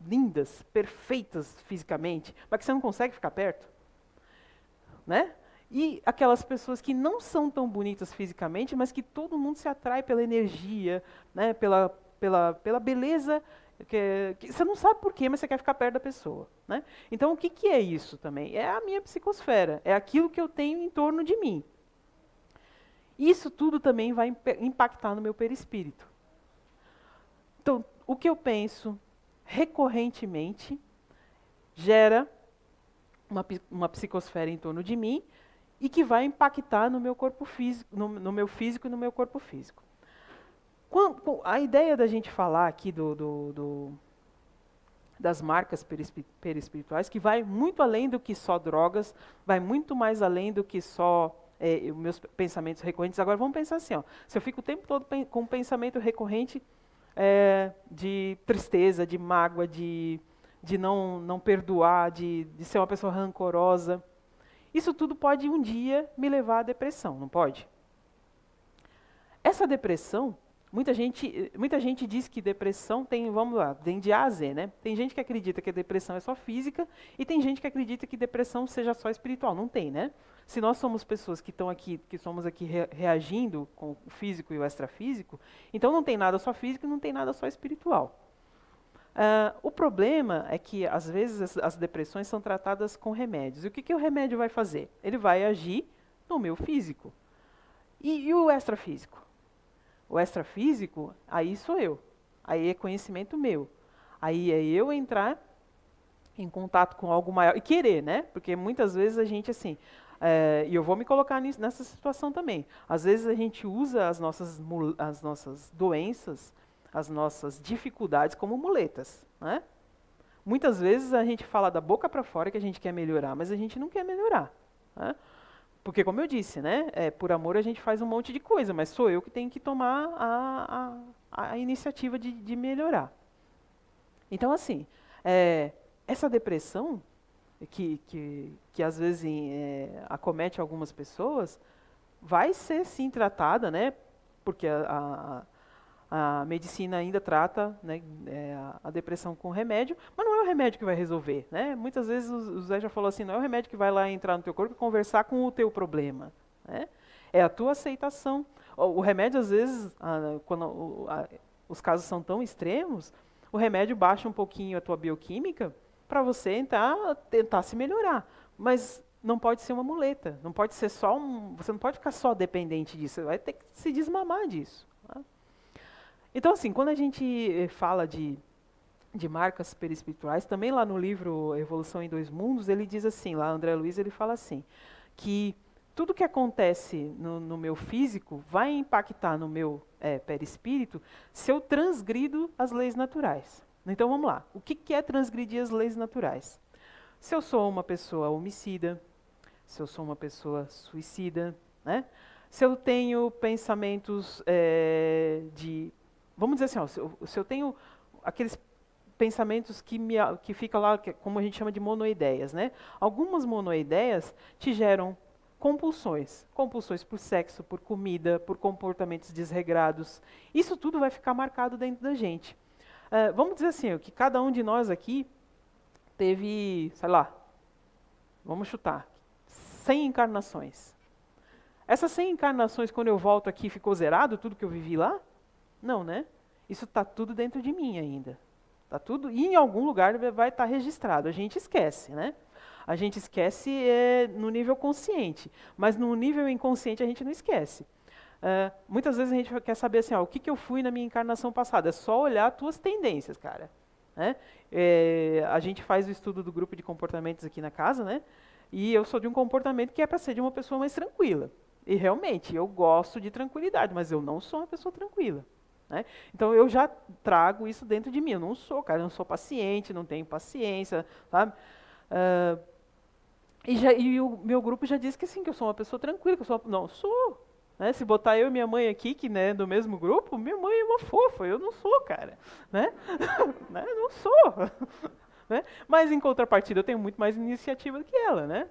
lindas, perfeitas fisicamente, mas que você não consegue ficar perto, né? E aquelas pessoas que não são tão bonitas fisicamente, mas que todo mundo se atrai pela energia, né? pela beleza, que você não sabe por quê, mas você quer ficar perto da pessoa, né? Então, o que é isso também? É a minha psicosfera, é aquilo que eu tenho em torno de mim. Isso tudo também vai impactar no meu perispírito. Então, o que eu penso recorrentemente gera uma psicosfera em torno de mim e que vai impactar no meu corpo físico, no meu físico e no meu corpo físico. A ideia da gente falar aqui das marcas perispirituais, que vai muito além do que só drogas, vai muito mais além do que só os meus pensamentos recorrentes. Agora vamos pensar assim, ó, se eu fico o tempo todo com um pensamento recorrente de tristeza, de mágoa, de não perdoar, de ser uma pessoa rancorosa, isso tudo pode um dia me levar à depressão, não pode? Essa depressão, muita gente diz que depressão tem, vamos lá, tem de A a Z, né? Tem gente que acredita que a depressão é só física e tem gente que acredita que depressão seja só espiritual. Não tem, né? Se nós somos pessoas que estão aqui, que somos aqui reagindo com o físico e o extrafísico, então não tem nada só físico e não tem nada só espiritual. O problema é que, às vezes, as depressões são tratadas com remédios. E o que o remédio vai fazer? Ele vai agir no meu físico. E o extrafísico? O extrafísico, aí sou eu. Aí é conhecimento meu. Aí é eu entrar em contato com algo maior. E querer, né? Porque muitas vezes a gente, assim... e eu vou me colocar nessa situação também. Às vezes a gente usa as nossas doenças, as nossas dificuldades como muletas, né? Muitas vezes a gente fala da boca para fora que a gente quer melhorar, mas a gente não quer melhorar, né? Porque, como eu disse, né, por amor a gente faz um monte de coisa, mas sou eu que tenho que tomar a iniciativa de melhorar. Então, assim, essa depressão que às vezes acomete algumas pessoas vai ser sim tratada, né? Porque a medicina ainda trata, né, a depressão com remédio, mas não é o remédio que vai resolver, né? Muitas vezes o Zé já falou assim, não é o remédio que vai lá entrar no teu corpo e conversar com o teu problema, né? É a tua aceitação. O remédio, às vezes, quando os casos são tão extremos, o remédio baixa um pouquinho a tua bioquímica para você tentar se melhorar, mas não pode ser uma muleta, não pode ser só você não pode ficar só dependente disso, você vai ter que se desmamar disso, né? Então, assim, quando a gente fala de marcas perispirituais, também lá no livro Evolução em Dois Mundos, ele diz assim, lá André Luiz, ele fala assim, que tudo que acontece no meu físico vai impactar no meu perispírito se eu transgrido as leis naturais. Então, vamos lá. O que é transgredir as leis naturais? Se eu sou uma pessoa homicida, se eu sou uma pessoa suicida, né? Se eu tenho pensamentos vamos dizer assim, ó, se eu tenho aqueles pensamentos que ficam lá, como a gente chama de monoideias, né? Algumas monoideias te geram compulsões. Compulsões por sexo, por comida, por comportamentos desregrados. Isso tudo vai ficar marcado dentro da gente. Vamos dizer assim, que cada um de nós aqui teve, sei lá, vamos chutar, 100 encarnações. Essas 100 encarnações, quando eu volto aqui, ficou zerado tudo que eu vivi lá? Não, né? Isso está tudo dentro de mim ainda. Tá tudo, e em algum lugar vai estar registrado. A gente esquece, né? A gente esquece no nível consciente, mas no nível inconsciente a gente não esquece. Muitas vezes a gente quer saber assim, o que eu fui na minha encarnação passada. É só olhar as tuas tendências, cara, né? A gente faz o estudo do grupo de comportamentos aqui na casa, né? E eu sou de um comportamento que é para ser de uma pessoa mais tranquila. E realmente, eu gosto de tranquilidade, mas eu não sou uma pessoa tranquila, né? Então eu já trago isso dentro de mim. Eu não sou, cara, eu não sou paciente, não tenho paciência, sabe? E o meu grupo já disse que sim, que eu sou uma pessoa tranquila, que eu não sou. Né? Se botar eu e minha mãe aqui, que né, do mesmo grupo, minha mãe é uma fofa, eu não sou, cara. Né? Não sou. né? Mas, em contrapartida, eu tenho muito mais iniciativa do que ela, né?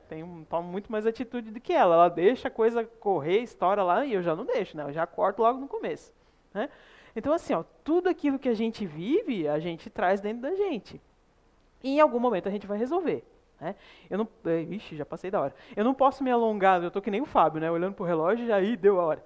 Tomo muito mais atitude do que ela. Ela deixa a coisa correr, estoura lá, e eu já não deixo, né? Eu já corto logo no começo, né? Então, assim, ó, tudo aquilo que a gente vive, a gente traz dentro da gente. E em algum momento a gente vai resolver, né? Eu não, ixi, já passei da hora. Eu não posso me alongar, eu tô que nem o Fábio, né? Olhando pro relógio, já aí deu a hora.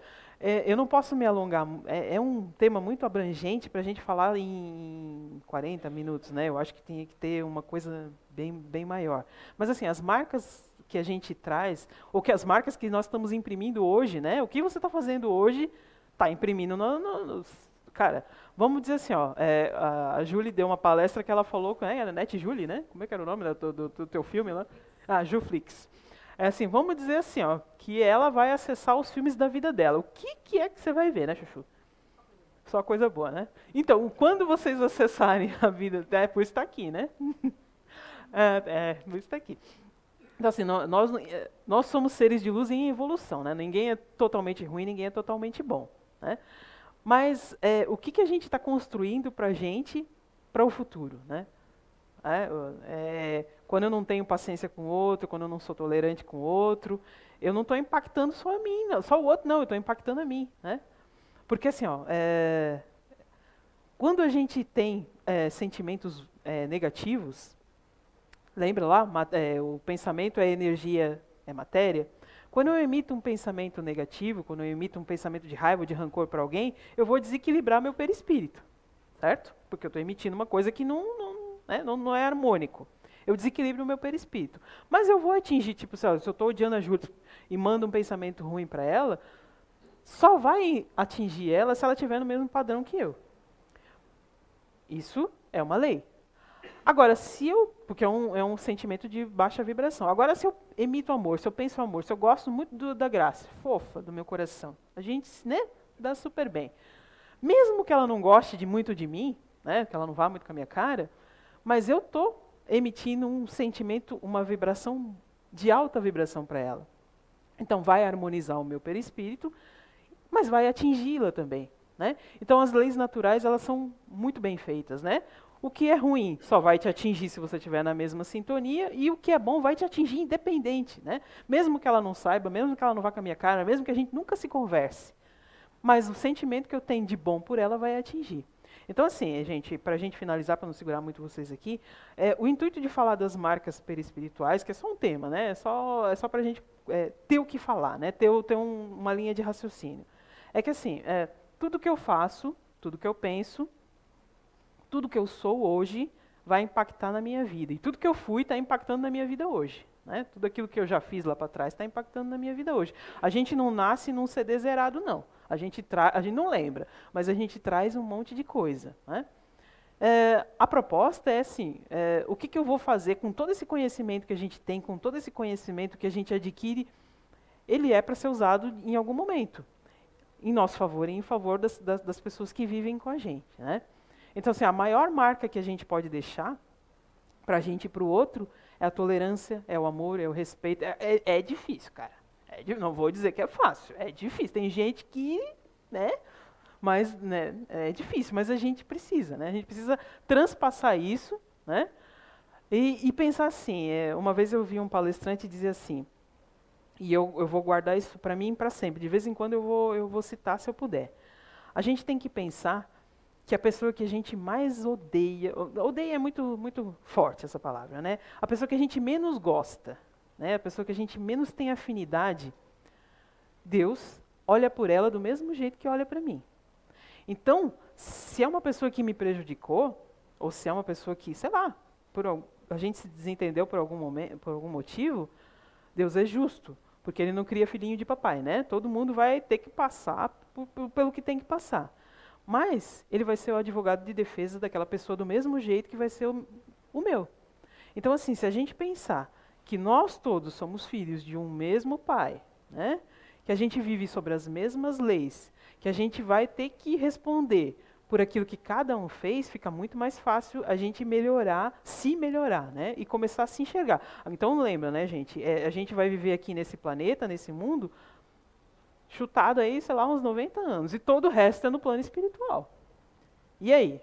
Eu não posso me alongar, é um tema muito abrangente para a gente falar em 40 minutos, né? Eu acho que tinha que ter uma coisa bem maior. Mas assim, as marcas que a gente traz, ou que as marcas que nós estamos imprimindo hoje, né? O que você está fazendo hoje, está imprimindo cara, vamos dizer assim, ó, a Julie deu uma palestra que ela falou, era Net Julie, né? Como é que era o nome do teu filme lá? Ah, Juflix. É assim, vamos dizer assim, ó, que ela vai acessar os filmes da vida dela. O que é que você vai ver, né, Chuchu? Só coisa boa, né? Então, quando vocês acessarem a vida, por isso está aqui, né? Por isso está aqui. Então, assim, nós somos seres de luz em evolução, né? Ninguém é totalmente ruim, ninguém é totalmente bom, né? Mas o que a gente está construindo para a gente, para o futuro, né? Quando eu não tenho paciência com o outro, quando eu não sou tolerante com o outro, eu não estou impactando só a mim, não, só o outro, não, eu estou impactando a mim, né? Porque assim, ó, quando a gente tem sentimentos negativos, lembra lá, o pensamento é energia, é matéria. Quando eu emito um pensamento negativo, quando eu emito um pensamento de raiva, de rancor para alguém, eu vou desequilibrar meu perispírito, certo? Porque eu estou emitindo uma coisa que não é harmônico. Eu desequilibro o meu perispírito. Mas eu vou atingir, tipo, se eu estou odiando a Júlia e mando um pensamento ruim para ela, só vai atingir ela se ela estiver no mesmo padrão que eu. Isso é uma lei. Agora, porque é um sentimento de baixa vibração. Agora, se eu emito amor, se eu penso amor, se eu gosto muito da Graça, fofa do meu coração, a gente, né, dá super bem. Mesmo que ela não goste muito de mim, né, que ela não vá muito com a minha cara, mas eu estou emitindo um sentimento, uma vibração de alta vibração para ela. Então, vai harmonizar o meu perispírito, mas vai atingi-la também, né? Então, as leis naturais, elas são muito bem feitas, né? O que é ruim só vai te atingir se você estiver na mesma sintonia, e o que é bom vai te atingir independente, né? Mesmo que ela não saiba, mesmo que ela não vá com a minha cara, mesmo que a gente nunca se converse. Mas o sentimento que eu tenho de bom por ela vai atingir. Então, assim, gente, para a gente finalizar, para não segurar muito vocês aqui, o intuito de falar das marcas perispirituais, que é só um tema, né? É só para a gente ter o que falar, né? Ter uma linha de raciocínio. É que, assim, tudo que eu faço, tudo que eu penso, tudo que eu sou hoje vai impactar na minha vida. E tudo que eu fui está impactando na minha vida hoje. Né? Tudo aquilo que eu já fiz lá para trás está impactando na minha vida hoje. A gente não nasce num CD zerado, não. A gente não lembra, mas a gente traz um monte de coisa. Né? A proposta é assim, o que eu vou fazer com todo esse conhecimento que a gente tem, com todo esse conhecimento que a gente adquire, ele é para ser usado em algum momento. Em nosso favor e em favor das pessoas que vivem com a gente. Né? Então, assim, a maior marca que a gente pode deixar para a gente e para o outro é a tolerância, é o amor, é o respeito. É difícil, cara. Não vou dizer que é fácil, é difícil. Tem gente que, né, mas né, é difícil, mas a gente precisa, né? A gente precisa transpassar isso, né? E pensar assim, uma vez eu vi um palestrante dizer assim, e eu vou guardar isso para mim para sempre, de vez em quando eu vou citar se eu puder. A gente tem que pensar que a pessoa que a gente mais odeia é muito forte essa palavra, né? A pessoa que a gente menos gosta, né? A pessoa que a gente menos tem afinidade, Deus olha por ela do mesmo jeito que olha para mim. Então, se é uma pessoa que me prejudicou, ou se é uma pessoa que, sei lá, a gente se desentendeu por algum motivo, Deus é justo, porque Ele não cria filhinho de papai, né? Todo mundo vai ter que passar pelo que tem que passar. Mas Ele vai ser o advogado de defesa daquela pessoa do mesmo jeito que vai ser o meu. Então, assim, se a gente pensar que nós todos somos filhos de um mesmo pai, né? Que a gente vive sobre as mesmas leis, que a gente vai ter que responder por aquilo que cada um fez, fica muito mais fácil a gente se melhorar, né? E começar a se enxergar. Então lembra, né, gente? A gente vai viver aqui nesse planeta, nesse mundo, chutado aí, sei lá, uns 90 anos. E todo o resto é no plano espiritual. E aí?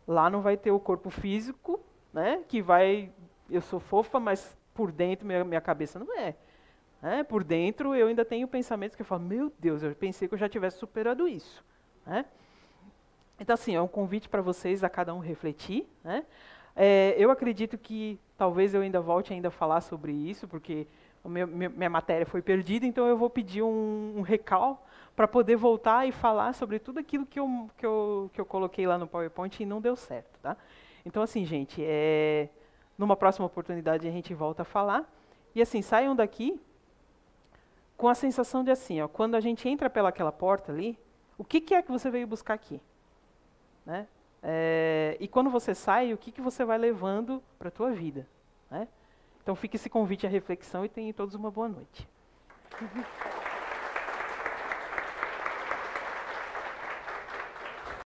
Lá não vai ter o corpo físico né? Que vai, eu sou fofa, mas por dentro minha cabeça não é. Né? Por dentro eu ainda tenho pensamentos que eu falo, meu Deus, eu pensei que eu já tivesse superado isso. Né? Então, assim, é um convite para vocês a cada um refletir. Né? Eu acredito que talvez eu ainda volte ainda a falar sobre isso, porque minha matéria foi perdida, então eu vou pedir um recal para poder voltar e falar sobre tudo aquilo que eu coloquei lá no PowerPoint e não deu certo. Tá? Então, assim, gente, numa próxima oportunidade a gente volta a falar. E, assim, saiam daqui com a sensação de, assim, ó, quando a gente entra pelaquela porta ali, o que é que você veio buscar aqui? Né? E quando você sai, o que você vai levando para a tua vida? Né? Então, fica esse convite à reflexão e tenham todos uma boa noite.